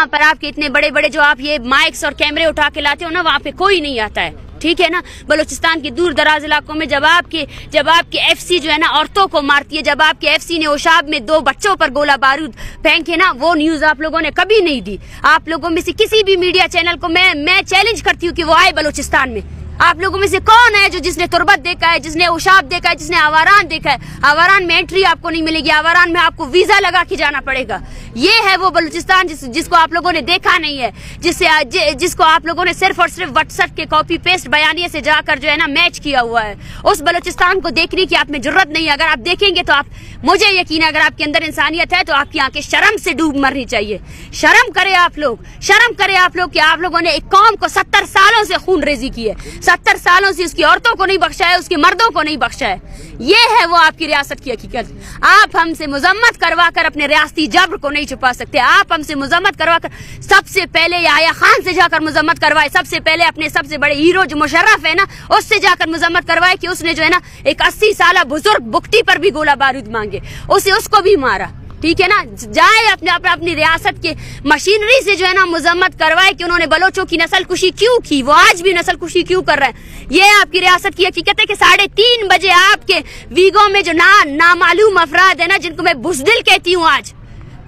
जहाँ पर आपके इतने बड़े बड़े जो आप ये माइक्स और कैमरे उठा के लाते हो ना, वहाँ पे कोई नहीं आता है, ठीक है ना। बलूचिस्तान के दूर दराज इलाकों में जब आपके एफसी जो है ना औरतों को मारती है, जब आपके एफसी ने ओशाब में 2 बच्चों पर गोला बारूद फेंके ना, वो न्यूज आप लोगों ने कभी नहीं दी। आप लोगों में से किसी भी मीडिया चैनल को मैं चैलेंज करती हूँ कि वो आए बलूचिस्तान में। आप लोगों में से कौन है जो जिसने तुर्बत देखा है, जिसने ओशाब देखा है, जिसने आवारान देखा है? आवारान में एंट्री आपको नहीं मिलेगी, आवारान में आपको वीजा लगा के जाना पड़ेगा। ये है वो बलूचिस्तान जिसको आप लोगों ने देखा नहीं है, जिसको आप लोगों ने सिर्फ और सिर्फ व्हाट्सएप के कॉपी पेस्ट बयानिए से जाकर जो है ना मैच किया हुआ है। उस बलूचिस्तान को देखने की आप में जरूरत नहीं है। अगर आप देखेंगे तो आप, मुझे यकीन है, अगर आपके अंदर इंसानियत है तो आपकी आंखें शर्म से डूब मरनी चाहिए। शर्म करें आप लोग, शर्म करें आप लोग कि आप लोगों ने एक कौम को 70 सालों से खून रेजी की है, 70 सालों से उसकी औरतों को नहीं बख्शा है, उसके मर्दों को नहीं बख्शा है। ये है वो आपकी रियासत की हकीकत। आप हमसे मुजम्मत करवा कर अपने रियासती जब्र को नहीं छुपा सकते। आप हमसे मुजम्मत करवा कर, सबसे पहले याया खान से जाकर मुजम्मत करवाए, सबसे पहले अपने सबसे बड़े हीरो जो मुशर्रफ है ना, उससे जाकर मुजम्मत करवाए कि उसने जो है ना एक 80 साल बुजुर्ग बुकटी पर भी गोला बारूद मांगे, उसको भी मारा, ठीक है ना। जाए अपनी रियासत के मशीनरी से जो है ना मुजम्मत करवाए कि उन्होंने बलोचों की नस्ल कुशी क्यों की, वो आज भी नस्ल कुशी क्यों कर रहे हैं। ये आपकी रियासत की हकीकत है कि 3:30 बजे आपके वीगो में जो नामालूम अफराद है ना, जिनको मैं बुज़दिल कहती हूँ, आज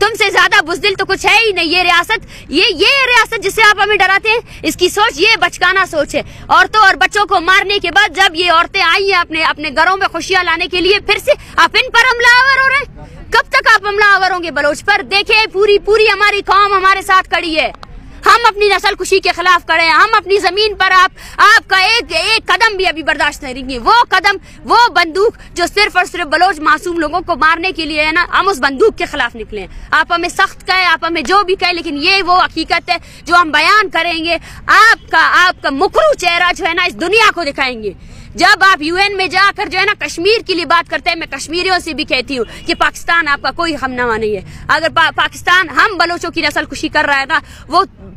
तुमसे ज्यादा बुज़दिल तो कुछ है ही नहीं। ये रियासत जिससे आप हमें डराते हैं, इसकी सोच ये बचकाना सोच है। औरतों और बच्चों को मारने के बाद जब ये औरतें आई हैं अपने घरों में खुशियां लाने के लिए, फिर से आप इन पर हमलावर हो रहे हैं। कब तक आप हमलावर होंगे बलोच पर? देखिए पूरी हमारी कौम हमारे साथ खड़ी है। हम अपनी नस्ल कुशी के खिलाफ खड़े हैं। हम अपनी जमीन पर आपका एक कदम भी अभी बर्दाश्त नहीं करेंगे। वो कदम, वो बंदूक जो सिर्फ और सिर्फ बलोच मासूम लोगों को मारने के लिए है ना, हम उस बंदूक के खिलाफ निकले हैं। आप हमें सख्त कहे, आप हमें जो भी कहे, लेकिन ये वो हकीकत है जो हम बयान करेंगे। आपका मुकरू चेहरा जो है ना इस दुनिया को दिखाएंगे। जब आप यूएन में जाकर जो है ना कश्मीर के लिए बात करते हैं, मैं कश्मीरियों से भी कहती हूँ कि पाकिस्तान आपका कोई हमनवा नहीं है। अगर पाकिस्तान हम बलोचों की नस्ल कुशी कर रहा है ना,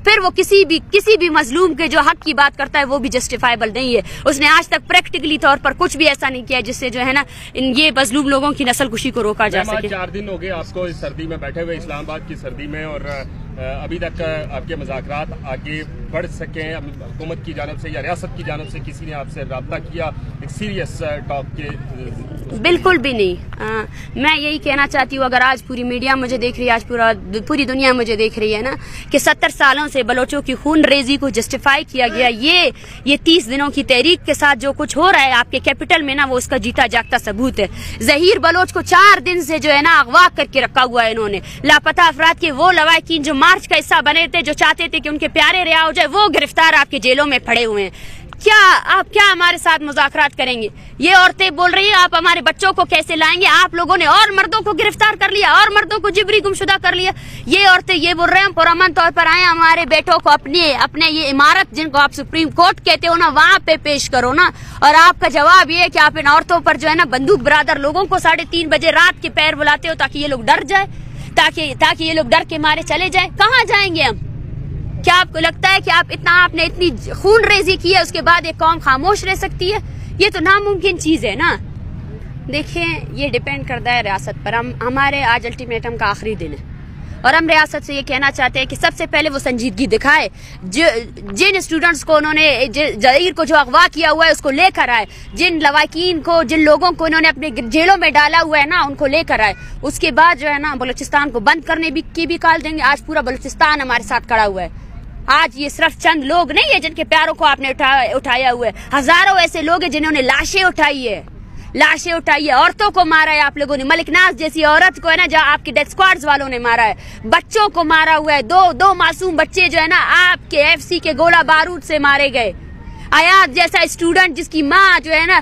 फिर वो किसी भी मजलूम के जो हक की बात करता है वो भी जस्टिफाइबल नहीं है। उसने आज तक प्रैक्टिकली तौर पर कुछ भी ऐसा नहीं किया जिससे जो है ना ये मजलूम लोगों की नस्ल कुशी को रोका जा सके। 4 दिन हो गए आपको इस सर्दी में बैठे हुए, इस्लामाबाद की सर्दी में, और अभी तक आपके मुज़ाकरात आगे बढ़ सके हुकूमत की जानिब से या रियासत की जानिब से किसी ने आपसे रब्ता किया एक सीरियस टॉक के? बिल्कुल भी नहीं। मैं यही कहना चाहती हूँ, अगर आज पूरी मीडिया मुझे देख रही है, आज पूरी दुनिया मुझे देख रही है ना, कि 70 सालों से बलोचों की खून रेजी को जस्टिफाई किया गया, ये 30 दिनों की तहरीक के साथ जो कुछ हो रहा है आपके कैपिटल में ना, वो उसका जीता जागता सबूत है। जहीर बलोच को 4 दिन से जो है ना अगवा करके रखा हुआ है इन्होंने। लापता अफराद के वो लवाकिन जो मार्च का हिस्सा बने थे, जो चाहते थे कि उनके प्यारे रिहा हो जाए, वो गिरफ्तार आपके जेलों में पड़े हुए हैं। आप क्या हमारे साथ मुज़ाकरात करेंगे? ये औरतें बोल रही है आप हमारे बच्चों को कैसे लाएंगे? आप लोगों ने और मर्दों को गिरफ्तार कर लिया, और मर्दों को जिबरी गुमशुदा कर लिया। ये औरतें ये बोल रहे हैं पुरअमन तौर पर आए, हमारे बेटों को अपने ये इमारत जिनको आप सुप्रीम कोर्ट कहते हो ना, वहाँ पे पेश करो ना। और आपका जवाब ये है कि आप इन औरतों पर जो है ना बंदूक बरादर लोगों को 3:30 बजे रात के पैर बुलाते हो ताकि ये लोग डर जाए, ताकि ये लोग डर के मारे चले जाए। कहाँ जाएंगे हम? क्या आपको लगता है कि आपने इतनी खून रेजी की है, उसके बाद एक कौम खामोश रह सकती है? ये तो नामुमकिन चीज है ना। देखिए, ये डिपेंड करता है रियासत पर। हमारे आज अल्टीमेटम का आखिरी दिन है और हम रियासत से ये कहना चाहते हैं कि सबसे पहले वो संजीदगी दिखाए। जिन स्टूडेंट्स को उन्होंने जहीर को जो अगवा किया हुआ है उसको लेकर आए, जिन लवाकिन को, जिन लोगों को इन्होंने अपने जेलों में डाला हुआ है ना, उनको लेकर आए। उसके बाद जो है ना बलूचिस्तान को बंद करने की भी कॉल देंगे। आज पूरा बलूचिस्तान हमारे साथ खड़ा हुआ है। आज ये सिर्फ चंद लोग नहीं है जिनके प्यारों को आपने उठाया हुआ है। हजारों ऐसे लोग हैं जिन्होंने लाशें उठाई है, औरतों को मारा है आप लोगों ने। मलिक नाज जैसी औरत को है ना, जहाँ आपके डेथ स्क्वाड्स वालों ने मारा है। बच्चों को मारा हुआ है। दो मासूम बच्चे जो है ना आपके एफसी के गोला बारूद से मारे गए। आयात जैसा स्टूडेंट जिसकी माँ जो है ना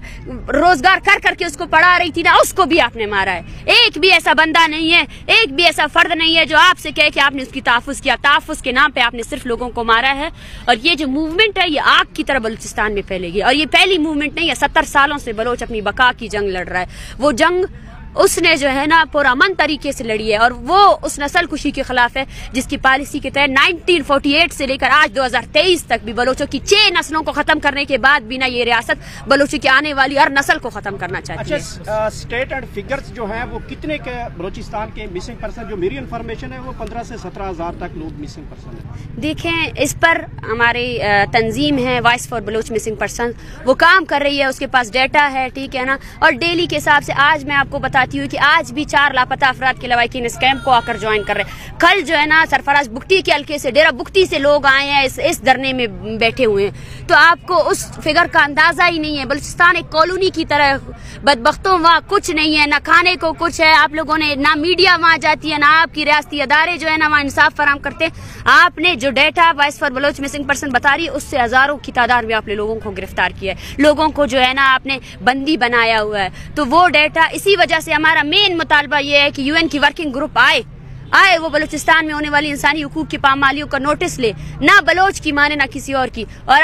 रोजगार कर करके उसको पढ़ा रही थी ना, उसको भी आपने मारा है। एक भी ऐसा बंदा नहीं है, एक भी ऐसा फर्द नहीं है जो आपसे कहे कि आपने उसकी तहफ़्फ़ुज़ किया। तहफ़्फ़ुज़ के नाम पे आपने सिर्फ लोगों को मारा है। और ये जो मूवमेंट है ये आग की तरह बलूचिस्तान में फैलेगी। और ये पहली मूवमेंट नहीं है, 70 सालों से बलोच अपनी बका की जंग लड़ रहा है। वो जंग उसने जो है ना पुरअमन तरीके से लड़ी है और वो उस नस्ल कुशी के खिलाफ है जिसकी पॉलिसी के तहत 1948 से लेकर आज 2023 तक भी बलोचों की 6 नस्लों को खत्म करने के बाद भी ना ये रियासत बलोचों की आने वाली हर नस्ल को खत्म करना चाहती है। अच्छा, स्टेट एंड फिगर्स जो हैं वो कितने के बलोचिस्तान के मिसिंग पर्सन, जो मेरी इन्फॉर्मेशन है वो 15 से 17,000 तक लोग मिसिंग पर्सन है। देखें, इस पर हमारी तंजीम है voice for Baloch missing person, वो काम कर रही है, उसके पास डेटा है, ठीक है ना। और डेली के हिसाब से आज मैं आपको बताती हूँ कि आज भी 4 लापता अफराद के लवाकिन इस कैंप को आकर ज्वाइन कर रहे हैं। कल जो है ना सरफराज बुख्ती के हल्के से डेरा बुख्ती से लोग आए हैं, इस धरने में बैठे हुए हैं। तो आपको उस फिगर का अंदाजा ही नहीं है। बलूचिस्तान एक कॉलोनी की तरह, बदबख्तों वहाँ कुछ नहीं है, ना खाने को कुछ है, आप लोगों ने ना मीडिया वहाँ जाती है, ना आपकी रियासती अदारे जो है ना वहाँ इंसाफ फराम करते हैं। आपने जो data voice for Baloch missing person बता रही है उससे हजारों की तादाद में आपने लोगों को गिरफ्तार किया है, लोगों को जो है ना आपने बंदी बनाया हुआ है। तो वो डेटा, इसी वजह से हमारा मेन मुतालबा ये है कि यूएन की वर्किंग ग्रुप आए वो बलूचिस्तान में होने वाली इंसानी हुकूक की पामालियों का नोटिस ले, ना बलोच की माने ना किसी और की। और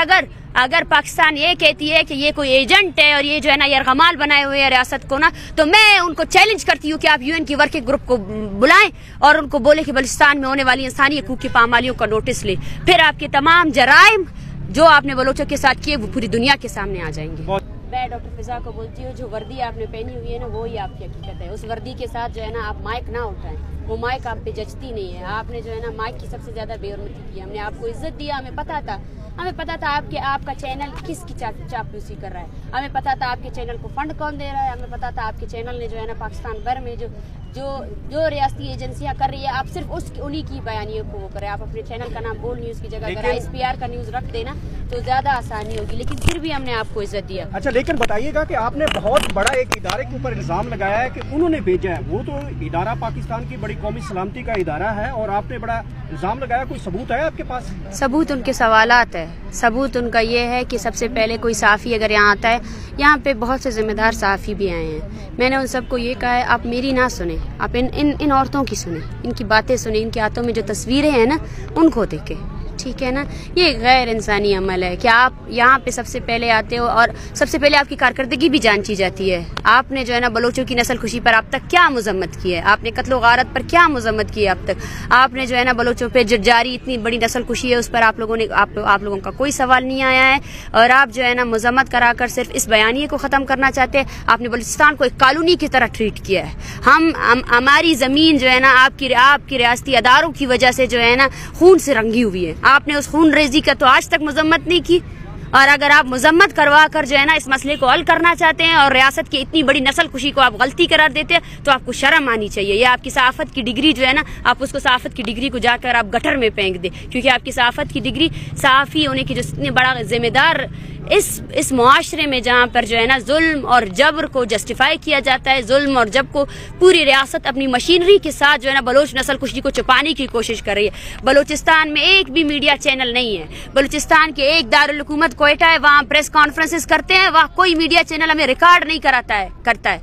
अगर पाकिस्तान ये कहती है कि ये कोई एजेंट है और ये जो है ना यरगमाल बनाए हुए है रियासत को ना, तो मैं उनको चैलेंज करती हूँ कि आप यूएन की वर्किंग ग्रुप को बुलाएं और उनको बोले कि बलूचिस्तान में होने वाली इंसानी हुकूक की पामालियों का नोटिस ले। फिर आपके तमाम जराइम जो आपने बलोचों के साथ किए वो पूरी दुनिया के सामने आ जाएंगे। मैं डॉक्टर फिजा को बोलती हूँ, जो वर्दी आपने पहनी हुई है ना वो ही आपकी हकीकत है। उस वर्दी के साथ जो है ना आप माइक ना उठाएं, वो माइक आप पे जचती नहीं है। आपने जो है ना माइक की सबसे ज्यादा बेहरमती की। हमने आपको इज्जत दिया, हमें पता था आपका चैनल किसकी चापलूसी कर रहा है, हमें पता था आपके चैनल को फंड कौन दे रहा है, हमें पता था आपके चैनल ने जो है ना पाकिस्तान भर में जो रियासती एजेंसियां कर रही है आप सिर्फ उन्हीं की बयानियों को वो करें। आप अपने चैनल का नाम बोल न्यूज की जगह अगर ISPR का न्यूज रख देना तो ज्यादा आसानी होगी, लेकिन फिर भी हमने आपको इज्जत दिया। अच्छा, लेकिन बताइएगा कि आपने बहुत बड़ा एक इदारे के ऊपर इल्जाम लगाया है कि उन्होंने भेजा है, वो तो इदारा पाकिस्तान की बड़ी कौमी सलामती का इदारा है और आपने बड़ा इल्जाम लगाया, कोई सबूत है आपके पास? सबूत उनके सवालात है। सबूत उनका ये है कि सबसे पहले कोई साफ़ी अगर यहाँ आता है, यहाँ पे बहुत से जिम्मेदार साफ़ी भी आए हैं, मैंने उन सबको ये कहा है आप मेरी ना सुने, आप इन औरतों की सुने, इनकी बातें सुने, इनके हाथों में जो तस्वीरें हैं ना उनको देखें, ठीक है ना। ये गैर इंसानी अमल है कि आप यहाँ पे सबसे पहले आते हो और सबसे पहले आपकी कारकर्दगी भी जांची जाती है। आपने जो है ना बलोचों की नस्ल खुशी पर आप तक क्या मजम्मत की है, आपने कत्लो गारत पर क्या मजम्मत की है अब तक, आपने जो है ना बलोचों पे जारी इतनी बड़ी नस्ल खुशी है उस पर आप लोगों का कोई सवाल नहीं आया है और आप जो है ना मजम्मत कराकर सिर्फ इस बयानिए को खत्म करना चाहते हैं। आपने बलूचिस्तान को एक कॉलोनी की तरह ट्रीट किया है। हमारी जमीन जो है ना आपकी रियासती अदारों की वजह से जो है ना खून से रंगी हुई है। आपने उस खून रेजी का तो आज तक मजम्मत नहीं की, और अगर आप मजम्मत करवा कर जो है ना इस मसले को हल करना चाहते हैं और रियासत की इतनी बड़ी नस्ल खुशी को आप गलती करार देते हैं तो आपको शर्म आनी चाहिए। या आपकी सहाफत की डिग्री जो है ना आप उसको सहाफत की डिग्री को जाकर आप गटर में फेंक दे, क्योंकि आपकी सहाफत की डिग्री सहाफी होने की जो इतने बड़ा जिम्मेदार इस मुआशरे में जहाँ पर जो है ना जुल्म और जबर को जस्टिफाई किया जाता है, जुल्म और जबर को पूरी रियासत अपनी मशीनरी के साथ जो है ना बलोच नस्ल कुशी को छुपाने की कोशिश कर रही है। बलूचिस्तान में एक भी मीडिया चैनल नहीं है। बलूचिस्तान के एक दारुल हुकूमत कोयटा है, वहाँ प्रेस कॉन्फ्रेंसेस करते हैं, वहाँ कोई मीडिया चैनल हमें रिकॉर्ड नहीं करता है।